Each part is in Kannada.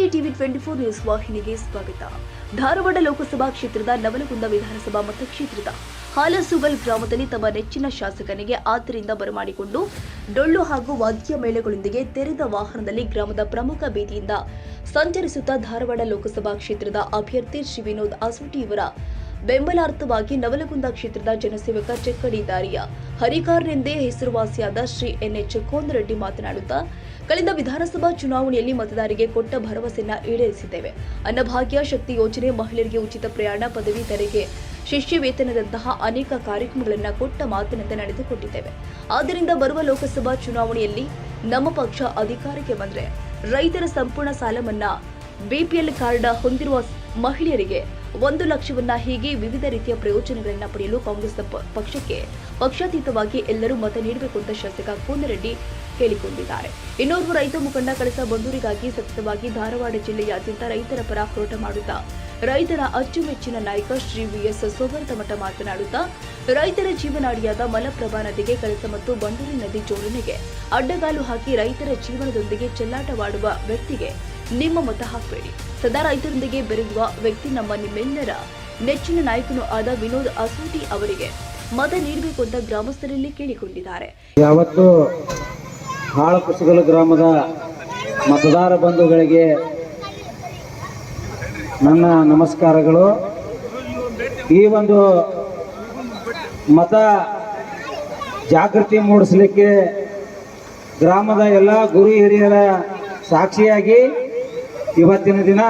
ನಮಸ್ತೆ ಟಿವಿ 24 ನ್ಯೂಸ್ ವಾಹಿನಿಗೆ ಸ್ವಾಗತ. ಧಾರವಾಡ ಲೋಕಸಭಾ ಕ್ಷೇತ್ರದ ನವಲಗುಂದ ವಿಧಾನಸಭಾ ಮತಕ್ಷೇತ್ರದ ಹಾಲಸೂಗಲ್ ಗ್ರಾಮದಲ್ಲಿ ತಮ್ಮ ನೆಚ್ಚಿನ ಶಾಸಕನಿಗೆ ಆದ್ದರಿಂದ ಬರಮಾಡಿಕೊಂಡು ಡೊಳ್ಳು ಹಾಗೂ ವಾದ್ಯ ಮೇಳಗಳೊಂದಿಗೆ ತೆರೆದ ವಾಹನದಲ್ಲಿ ಗ್ರಾಮದ ಪ್ರಮುಖ ಬೀದಿಯಿಂದ ಸಂಚರಿಸುತ್ತಾ ಧಾರವಾಡ ಲೋಕಸಭಾ ಕ್ಷೇತ್ರದ ಅಭ್ಯರ್ಥಿ ಶ್ರೀ ವಿನೋದ್ ಅಸೂಟಿ ಇವರ ಬೆಂಬಲಾರ್ಥವಾಗಿ ನವಲಗುಂದ ಕ್ಷೇತ್ರದ ಜನಸೇವಕ ಚೆಕ್ಕಡಿ ದಾರಿಯ ಹರಿಕಾರ್ನೆಂದೇ ಹೆಸರುವಾಸಿಯಾದ ಶ್ರೀ ಎನ್ಎಚ್ ಕೋನರೆಡ್ಡಿ ಮಾತನಾಡುತ್ತಾ, ಕಳೆದ ವಿಧಾನಸಭಾ ಚುನಾವಣೆಯಲ್ಲಿ ಮತದಾರರಿಗೆ ಕೊಟ್ಟ ಭರವಸೆಯನ್ನು ಈಡೇರಿಸಿದ್ದೇವೆ. ಅನ್ನಭಾಗ್ಯ, ಶಕ್ತಿ ಯೋಜನೆ, ಮಹಿಳೆಯರಿಗೆ ಉಚಿತ ಪ್ರಯಾಣ, ಪದವಿ ತೆರಿಗೆ, ಶಿಷ್ಯ ವೇತನದಂತಹ ಅನೇಕ ಕಾರ್ಯಕ್ರಮಗಳನ್ನು ಕೊಟ್ಟ ಮಾತಿನಂತೆ ನಡೆದುಕೊಂಡಿದ್ದೇವೆ. ಆದ್ದರಿಂದ ಬರುವ ಲೋಕಸಭಾ ಚುನಾವಣೆಯಲ್ಲಿ ನಮ್ಮ ಪಕ್ಷ ಅಧಿಕಾರಕ್ಕೆ ಬಂದರೆ ರೈತರ ಸಂಪೂರ್ಣ ಸಾಲ ಮನ್ನಾ, ಬಿಪಿಎಲ್ ಕಾರ್ಡ್ ಹೊಂದಿರುವ ಮಹಿಳೆಯರಿಗೆ 1 ಲಕ್ಷವನ್ನ ಹೀಗೆ ವಿವಿಧ ರೀತಿಯ ಪ್ರಯೋಜನಗಳನ್ನು ಪಡೆಯಲು ಕಾಂಗ್ರೆಸ್ ಪಕ್ಷಕ್ಕೆ ಪಕ್ಷಾತೀತವಾಗಿ ಎಲ್ಲರೂ ಮತ ನೀಡಬೇಕು ಅಂತ ಶಾಸಕ ಕೋನರೆಡ್ಡಿ ಹೇಳಿಕೊಂಡಿದ್ದಾರೆ. ಇನ್ನೋರ್ವ ರೈತ ಮುಖಂಡ ಕಳಸ ಬಂದೂರಿಗಾಗಿ ಸತತವಾಗಿ ಧಾರವಾಡ ಜಿಲ್ಲೆಯಾದ್ಯಂತ ರೈತರ ಪರ ಹೋರಾಟ ಮಾಡುತ್ತಾ ರೈತರ ಅಚ್ಚುಮೆಚ್ಚಿನ ನಾಯಕ ಶ್ರೀ ವಿಎಸ್ ಸೋಬರತಮಠ ಮಾತನಾಡುತ್ತಾ, ರೈತರ ಜೀವನಾಡಿಯಾದ ಮಲಪ್ರಭಾ ನದಿಗೆ ಕಳಸ ಮತ್ತು ಬಂಡೂರಿ ನದಿ ಜೋಡಣೆಗೆ ಅಡ್ಡಗಾಲು ಹಾಕಿ ರೈತರ ಜೀವನದೊಂದಿಗೆ ಚೆಲ್ಲಾಟವಾಡುವ ವ್ಯಕ್ತಿಗೆ ನಿಮ್ಮ ಮತ ಹಾಕಬೇಡಿ. ಸದಾ ರೈತರೊಂದಿಗೆ ಬೆರೆಯುವ ವ್ಯಕ್ತಿ ನಿಮ್ಮೆಲ್ಲರ ನೆಚ್ಚಿನ ನಾಯಕನೂ ಆದ ವಿನೋದ್ ಅಸೂಟಿ ಅವರಿಗೆ ಮತ ನೀಡಬೇಕು ಅಂತ ಗ್ರಾಮಸ್ಥರಲ್ಲಿ ಕೇಳಿಕೊಂಡಿದ್ದಾರೆ. ಯಾವತ್ತು ಹಾಳಕುಸುಗಲ ಗ್ರಾಮದ ಮತದಾರ ಬಂಧುಗಳಿಗೆ ನನ್ನ ನಮಸ್ಕಾರಗಳು. ಈ ಒಂದು ಮತ ಜಾಗೃತಿ ಮೂಡಿಸಲಿಕ್ಕೆ ಗ್ರಾಮದ ಎಲ್ಲ ಗುರು ಹಿರಿಯರ ಸಾಕ್ಷಿಯಾಗಿ ಇವತ್ತಿನ ದಿನ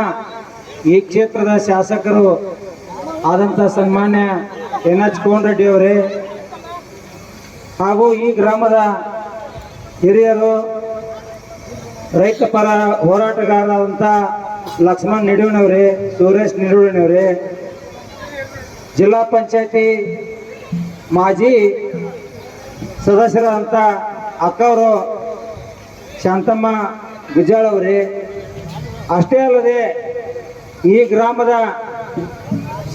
ಈ ಕ್ಷೇತ್ರದ ಶಾಸಕರು ಆದಂಥ ಸನ್ಮಾನ್ಯ ಎನ್ಎಚ್ ಕೋನರೆಡ್ಡಿ ಅವರೇ ಹಾಗೂ ಈ ಗ್ರಾಮದ ಹಿರಿಯರು ರೈತ ಪರ ಹೋರಾಟಗಾರರಾದಂಥ ಲಕ್ಷ್ಮಣ್ ನಿಡೂಣವರೇ, ಸುರೇಶ್ ನಿಡೂಣವರೇ, ಜಿಲ್ಲಾ ಪಂಚಾಯತಿ ಮಾಜಿ ಸದಸ್ಯರಾದಂಥ ಅಕ್ಕವರು ಶಾಂತಮ್ಮ ಗುಜ್ಜಾಳ್ ಅವರೇ, ಅಷ್ಟೇ ಅಲ್ಲದೆ ಈ ಗ್ರಾಮದ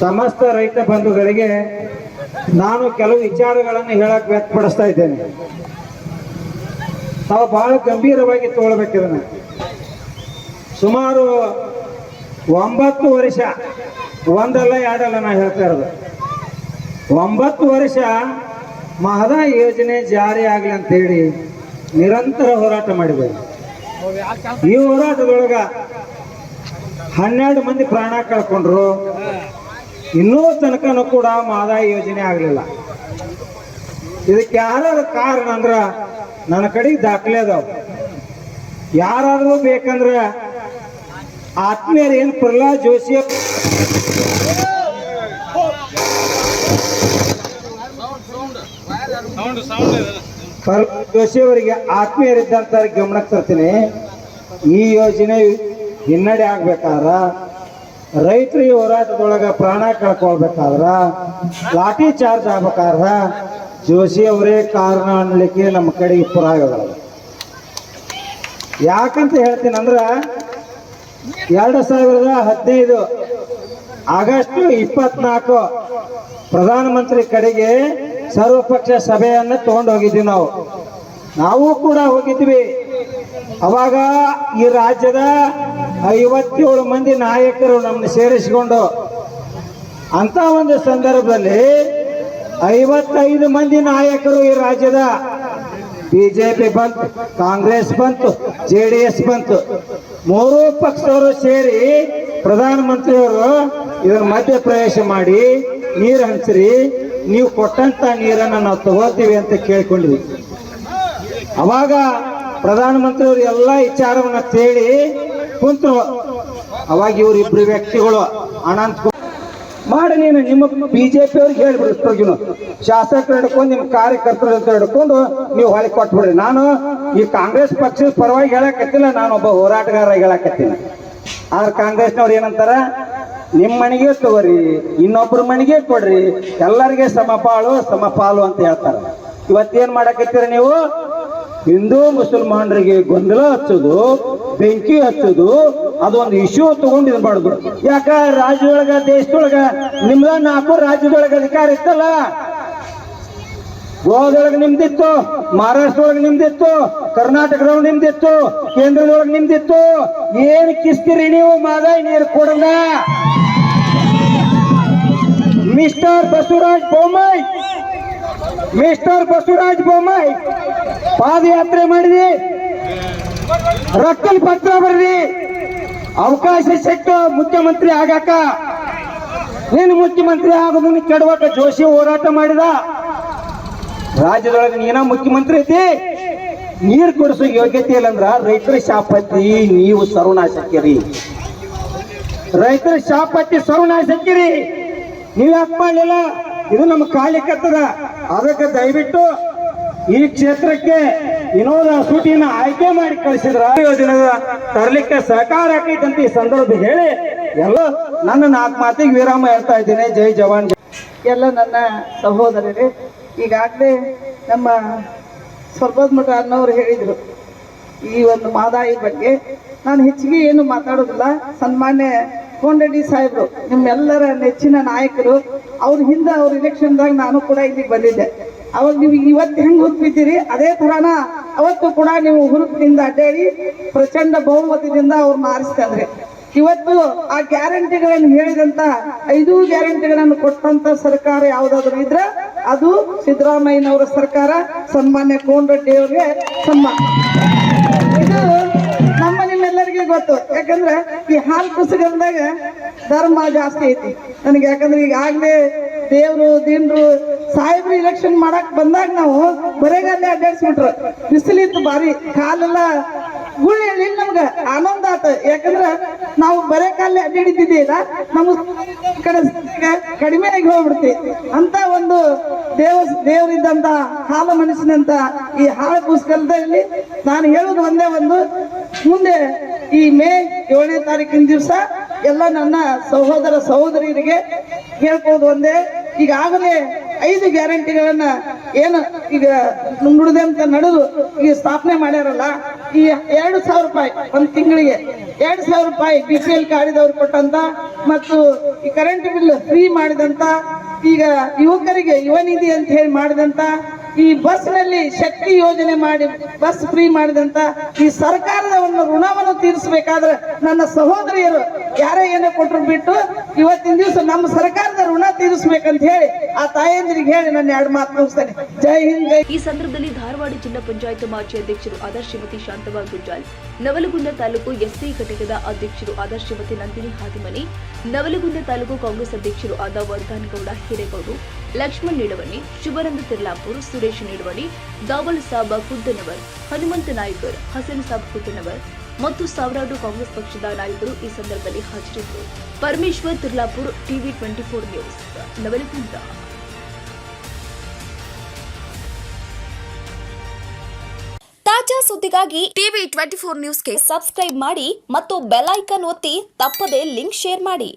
ಸಮಸ್ತ ರೈತ ಬಂಧುಗಳಿಗೆ ನಾನು ಕೆಲವು ವಿಚಾರಗಳನ್ನು ಹೇಳಕ್ಕೆ ವ್ಯಕ್ತಪಡಿಸ್ತಾ ಇದ್ದೇನೆ. ತಾವು ಬಹಳ ಗಂಭೀರವಾಗಿ ತಗೊಳ್ಬೇಕಿದನ್ನು. ಸುಮಾರು 9 ವರ್ಷ, ಒಂದಲ್ಲ ಎರಡಲ್ಲ ನಾ ಹೇಳ್ತಾ ಇರೋದು, 9 ವರ್ಷ ಮಹದಾಯಿ ಯೋಜನೆ ಜಾರಿ ಆಗಲಿ ಅಂತೇಳಿ ನಿರಂತರ ಹೋರಾಟ ಮಾಡಿದ್ದೇವೆ. ಈ ಹೋರಾಟದೊಳಗ 12 ಮಂದಿ ಪ್ರಾಣ ಕಳ್ಕೊಂಡ್ರು. ಇನ್ನೂ ತನಕನೂ ಕೂಡ ಮಹದಾಯಿ ಯೋಜನೆ ಆಗಲಿಲ್ಲ. ಇದಕ್ಕೆ ಯಾರು ಕಾರಣ ಅಂದ್ರ ನನ್ನ ಕಡೆಗೆ ದಾಖಲೆ ಅದಾವ. ಯಾರಾದ್ರೂ ಬೇಕಂದ್ರ ಆತ್ಮೀಯರು ಏನು ಪ್ರಹ್ಲಾದ್ ಜೋಶಿ ಅವರಿಗೆ ಆತ್ಮೀಯರಿದ್ದಂತ ಗಮನಕ್ಕೆ ತರ್ತೀನಿ. ಈ ಯೋಜನೆ ಹಿನ್ನಡೆ ಆಗ್ಬೇಕಾದ್ರ, ರೈತರು ಈ ಹೋರಾಟದೊಳಗ ಪ್ರಾಣ ಕಳ್ಕೊಳ್ಬೇಕಾದ್ರ, ಲಾಠಿ ಚಾರ್ಜ್ ಆಗ್ಬೇಕಾದ್ರ ಜೋಶಿ ಅವರೇ ಕಾರಣ ಅನ್ಲಿಕ್ಕೆ ನಮ್ಮ ಕಡೆಗೆ ಪುರಾವೆಗಳು. ಯಾಕಂತ ಹೇಳ್ತೀನಿ ಅಂದ್ರ 2015 ಆಗಸ್ಟ್ 24 ಪ್ರಧಾನಮಂತ್ರಿ ಕಡೆಗೆ ಸರ್ವಪಕ್ಷ ಸಭೆಯನ್ನು ತಗೊಂಡು ಹೋಗಿದ್ವಿ. ನಾವು ಕೂಡ ಹೋಗಿದ್ವಿ. ಅವಾಗ ಈ ರಾಜ್ಯದ 57 ಮಂದಿ ನಾಯಕರು ನಮ್ಮನ್ನು ಸೇರಿಸಿಕೊಂಡು, ಅಂತ ಒಂದು ಸಂದರ್ಭದಲ್ಲಿ 55 ಮಂದಿ ನಾಯಕರು ಈ ರಾಜ್ಯದ ಬಿಜೆಪಿ ಬಂತು, ಕಾಂಗ್ರೆಸ್ ಬಂತು, JDS ಬಂತು, 3 ಪಕ್ಷದವರು ಸೇರಿ ಪ್ರಧಾನಮಂತ್ರಿಯವರು ಇದರ ಮಧ್ಯ ಪ್ರವೇಶ ಮಾಡಿ ನೀರು ಹಂಚ್ರಿ, ನೀವು ಕೊಟ್ಟಂತ ನೀರನ್ನು ನಾವು ತಗೋತೀವಿ ಅಂತ ಕೇಳ್ಕೊಂಡ್ವಿ. ಅವಾಗ ಪ್ರಧಾನಮಂತ್ರಿಯವರು ಎಲ್ಲ ವಿಚಾರವನ್ನ ಕೇಳಿ ಕುಂತು, ಅವಾಗ ಇವರಿಬ್ರು ವ್ಯಕ್ತಿಗಳು ಅನಂತ ಮಾಡಿ ನೀನು ನಿಮ್ಮ ಬಿಜೆಪಿ ಅವ್ರಿಗೆ ಹೇಳ್ಬಿಡ್ತು, ಶಾಸಕರು ಹಿಡ್ಕೊಂಡು ನಿಮ್ಮ ಕಾರ್ಯಕರ್ತರು ಅಂತ ಹಿಡ್ಕೊಂಡು ನೀವು ಹೊಳೆ ಕೊಟ್ಬಿಡ್ರಿ. ನಾನು ಈ ಕಾಂಗ್ರೆಸ್ ಪಕ್ಷದ ಪರವಾಗಿ ಹೇಳಕತ್ತಿಲ್ಲ, ನಾನೊಬ್ಬ ಹೋರಾಟಗಾರ ಹೇಳಕತ್ತೀನಿ. ಆದ್ರೆ ಕಾಂಗ್ರೆಸ್ನವ್ರು ಏನಂತಾರ, ನಿಮ್ಮ ಮನೆಗೆ ತಗೋರಿ, ಇನ್ನೊಬ್ಬರ ಮನೆಗೆ ಕೊಡ್ರಿ, ಎಲ್ಲರಿಗೆ ಸಮಪಾಲು ಅಂತ ಹೇಳ್ತಾರೆ. ಇವತ್ತೇನ್ ಮಾಡಕತ್ತೀರ ನೀವು? ಹಿಂದೂ ಮುಸಲ್ಮಾನರಿಗೆ ಗೊಂದಲ ಹಚ್ಚೋದು, ಬೆಂಕಿ ಹಚ್ಚೋದು, ಅದೊಂದು ಇಶ್ಯೂ ತಗೊಂಡು ಇದು ಮಾಡುದು. ಯಾಕ ರಾಜ್ಯದೊಳಗ ದೇಶದೊಳಗ ನಿಮ್ದ 4 ರಾಜ್ಯದೊಳಗ ಅಧಿಕಾರ ಇತ್ತಲ್ಲ, ಗೋವಾದೊಳಗೆ ನಿಮ್ದಿತ್ತು, ಮಹಾರಾಷ್ಟ್ರದೊಳಗೆ ನಿಮ್ದಿತ್ತು, ಕರ್ನಾಟಕದೊಳಗೆ ನಿಮ್ದಿತ್ತು, ಕೇಂದ್ರದೊಳಗೆ ನಿಮ್ದಿತ್ತು. ಏನ್ ಕಿಸ್ತೀರಿ ನೀವು ಮಾದಾಯಿ ನೀರು ಕೊಡಲ್ಲ? ಮಿಸ್ಟರ್ ಬಸವರಾಜ್ ಬೊಮ್ಮಾಯಿ ಪಾದಯಾತ್ರೆ ಮಾಡಿದಿ, ರಕ್ಕಲ್ ಪತ್ರ ಬರ್ದಿ, ಅವಕಾಶ ಸಿಕ್ಕ ಮುಖ್ಯಮಂತ್ರಿ ಆಗಾಕ. ನೀನು ಮುಖ್ಯಮಂತ್ರಿ ಆಗೋದನ್ನ ಕೆಡವಕ ಜೋಶಿ ಹೋರಾಟ ಮಾಡಿದ. ರಾಜ್ಯದೊಳಗೆ ನೀನ ಮುಖ್ಯಮಂತ್ರಿ ಐತಿ, ನೀರು ಕೊಡಿಸೋ ಯೋಗ್ಯತೆ ಇಲ್ಲಂದ್ರ ರೈತರ ಶಾಪತ್ತಿ ನೀವು ಸರ್ವನಾಶಕ್ಕಿರಿ. ರೈತರ ಶಾಪತ್ತಿ ಸರ್ವನಾಶಕ್ಕಿರಿ. ನೀವು ಯಾಕೆ ಮಾಡಲಿಲ್ಲ? ಇದು ನಮ್ಮ ಕಾಲಿಕತ್ತದ. ಅದಕ್ಕೆ ದಯವಿಟ್ಟು ಈ ಕ್ಷೇತ್ರಕ್ಕೆ ವಿನೋದ ಸೂಟಿನ ಆಯ್ಕೆ ಮಾಡಿ ಕಳಿಸಿದ್ರ ಯೋಜನೆ ತರಲಿಕ್ಕೆ ಸಹಕಾರ ಆಕೈತಂತ ಈ ಸಂದರ್ಭ ಹೇಳಿ ಎಲ್ಲ ನನ್ನ 4 ಮಾತಿಗೆ ವಿರಾಮ ಹೇಳ್ತಾ ಇದ್ದೇನೆ. ಜೈ ಜವಾನ್. ಎಲ್ಲ ನನ್ನ ಸಹೋದರರೇ, ಈಗಾಗಲೇ ನಮ್ಮ ಸ್ವರ್ಬದ್ಮಠ ಅನ್ನೋರು ಹೇಳಿದರು ಈ ಒಂದು ಮಾದಾಯಿ ಬಗ್ಗೆ. ನಾನು ಹೆಚ್ಚಿಗೆ ಏನು ಮಾತಾಡೋದಿಲ್ಲ. ಸನ್ಮಾನ್ಯ ಕೋನರೆಡ್ಡಿ ಸಾಹೇಬರು ನಿಮ್ಮೆಲ್ಲರ ನೆಚ್ಚಿನ ನಾಯಕರು. ಅವ್ರ ಹಿಂದೆ ಅವ್ರ ಇಲೆಕ್ಷನ್ದಾಗ ನಾನು ಕೂಡ ಇಲ್ಲಿಗೆ ಬಂದಿದ್ದೆ. ಅವಾಗ ನೀವು ಇವತ್ತು ಹೆಂಗೆ ಹುರುಪಿದ್ದೀರಿ ಅದೇ ಥರನ ಅವತ್ತು ಕೂಡ ನೀವು ಹುರುಪಿನಿಂದ ಅಡ್ಡಾಡಿ ಪ್ರಚಂಡ ಬಹುಮತದಿಂದ ಅವ್ರನ್ನ ಆರಿಸ್ತಂದ್ರೆ. ಇವತ್ತು ಆ ಗ್ಯಾರಂಟಿಗಳನ್ನು ಹೇಳಿದಂತ 5 ಗ್ಯಾರಂಟಿಗಳನ್ನು ಕೊಟ್ಟಂತ ಸರ್ಕಾರ ಯಾವುದಾದ್ರು ಇದ್ರೆ ಅದು ಸಿದ್ದರಾಮಯ್ಯನವರ ಸರ್ಕಾರ, ಸನ್ಮಾನ್ಯ ಕೋನರೆಡ್ಡಿ ಅವರಿಗೆ ಸನ್ಮಾನ. ಇದು ನಮ್ಮ ನಿಮ್ಮೆಲ್ಲರಿಗೆ ಗೊತ್ತು. ಯಾಕಂದ್ರೆ ಈ ಹಾಲು ಕುಸಗಲ್ದಾಗ ಧರ್ಮ ಜಾಸ್ತಿ ಐತಿ ನನಗೆ. ಯಾಕಂದ್ರೆ ಈಗಾಗಲೇ ದೇವ್ರು ದಿಂಡ್ರು ಸಾಹೇಬ್ರು ಇಲೆಕ್ಷನ್ ಮಾಡಕ್ ಬಂದಾಗ ನಾವು ಬರೆಗಾಲೇ ಅಡ್ಡಾಡ್ಸ್ಬಿಟ್ರು. ಬಿಸಿಲಿತ್ತು ಭಾರಿ, ಕಾಲೆಲ್ಲ ಗುಳ್ಳಿ ಹೇಳಿ ನಮ್ಗೆ ಆನಂದ ಆತ. ಯಾಕಂದ್ರೆ ನಾವು ಬರೇ ಕಾಲೇ ಅಡ್ಡಾಡಿದ್ದಿಲ್ಲ, ನಮ್ಮ ಕಡೆ ಕಡಿಮೆ ಆಗಿ ಹೋಗ್ಬಿಡ್ತಿ ಅಂತ ಒಂದು ದೇವರಿದ್ದಂತ ಹಾಲು ಮನುಷ್ಯನಂತ ಈ ಹಾಳು ಪುಸ್ತಕದಲ್ಲಿ ನಾನು ಹೇಳೋದು ಒಂದೇ ಒಂದು, ಮುಂದೆ ಈ ಮೇ 7ನೇ ತಾರೀಕಿನ ದಿವಸ ಎಲ್ಲ ನನ್ನ ಸಹೋದರ ಸಹೋದರಿಯರಿಗೆ ಹೇಳ್ಬೋದು ಒಂದೇ, ಈಗಾಗಲೇ 5 ಗ್ಯಾರಂಟಿಗಳನ್ನ ಏನು ಈಗ ನುಡಿದಂತ ನಡೆದು ಈಗ ಸ್ಥಾಪನೆ ಮಾಡ್ಯಾರಲ್ಲ, ಈ 2,000 ರೂಪಾಯಿ ಒಂದು ತಿಂಗಳಿಗೆ 2,000 ರೂಪಾಯಿ BPL ಕಾರ್ಡಿದವ್ರು ಕೊಟ್ಟಂತ, ಮತ್ತು ಈ ಕರೆಂಟ್ ಬಿಲ್ ಫ್ರೀ ಮಾಡಿದಂತ, ಈಗ ಯುವಕರಿಗೆ ಯುವ ನಿಧಿ ಅಂತ ಹೇಳಿ ಮಾಡಿದಂತ, ಈ ಬಸ್ನಲ್ಲಿ ಶಕ್ತಿ ಯೋಜನೆ ಮಾಡಿ ಬಸ್ ಫ್ರೀ ಮಾಡಿದಂತ ಈ ಸರ್ಕಾರದ ಒಂದು ಋಣವನ್ನು ತೀರಿಸಬೇಕಾದ್ರೆ ನನ್ನ ಸಹೋದರಿಯರು ಯಾರೇ ಏನೋ ಕೊಟ್ಟರು ಬಿಟ್ಟು ಇವತ್ತಿನ ದಿವಸ ನಮ್ಮ ಸರ್ಕಾರದ ಋಣ ತೀರಿಸಬೇಕಂತ ಹೇಳಿ ಆ ತಾಯಂದಿರಿಗೆ ಹೇಳಿ ನನ್ನ 2 ಮಾತು ಮುಗಿಸ್ತೇನೆ. ಜೈ ಹಿಂದ್, ಜೈ. ಈ ಸಂದರ್ಭದಲ್ಲಿ ಧಾರವಾಡ ಜಿಲ್ಲಾ ಪಂಚಾಯತ್ ಮಾಜಿ ಅಧ್ಯಕ್ಷರು ಆದ ಶ್ರೀಮತಿ ಶಾಂತವ್ವ ಗುಂಜಾಲ್, ನವಲಗುಂದ ತಾಲೂಕು ಎಸ್ಸಿ ಘಟಕದ ಅಧ್ಯಕ್ಷರು ಆದ ಶ್ರೀಮತಿ ನಂದಿನಿ ಹಾದಿಮನಿ, ನವಲಗುಂದ ತಾಲೂಕು ಕಾಂಗ್ರೆಸ್ ಅಧ್ಯಕ್ಷರು ಆದ ವರ್ಧನ್ ಗೌಡ ಹಿರೇಗೌಡು, ಲಕ್ಷ್ಮಣ್ ನಿಡವಣಿ, ಶುಭರಂಗ ತಿರ್ಲಾಪುರ್, ಸುರೇಶ್ ನಿಡವಣಿ, ದಾವಲ್ ಸಾಬ ಕುಡ್ಡನವರ್, ಹನುಮಂತ ನಾಯ್ಕರ್, ಹಸನ್ ಸಾಬ್ ಕುಡ್ಡನವರ್ ಮತ್ತು ಸಾವಿರಾರು ಕಾಂಗ್ರೆಸ್ ಪಕ್ಷದ ನಾಯಕರು ಈ ಸಂದರ್ಭದಲ್ಲಿ ಹಾಜರಿದ್ದರು. Parameshwar Tirlapur, TV 24 news, Navalgund. ತಾಜಾ ಸುದ್ದಿಗಾಗಿ ಟಿವಿ 24 ನ್ಯೂಸ್ಗೆ ಸಬ್ಸ್ಕ್ರೈಬ್ ಮಾಡಿ ಮತ್ತು ಬೆಲ್ ಐಕಾನ್ ಒತ್ತಿ ತಪ್ಪದೇ ಲಿಂಕ್ ಶೇರ್ ಮಾಡಿ.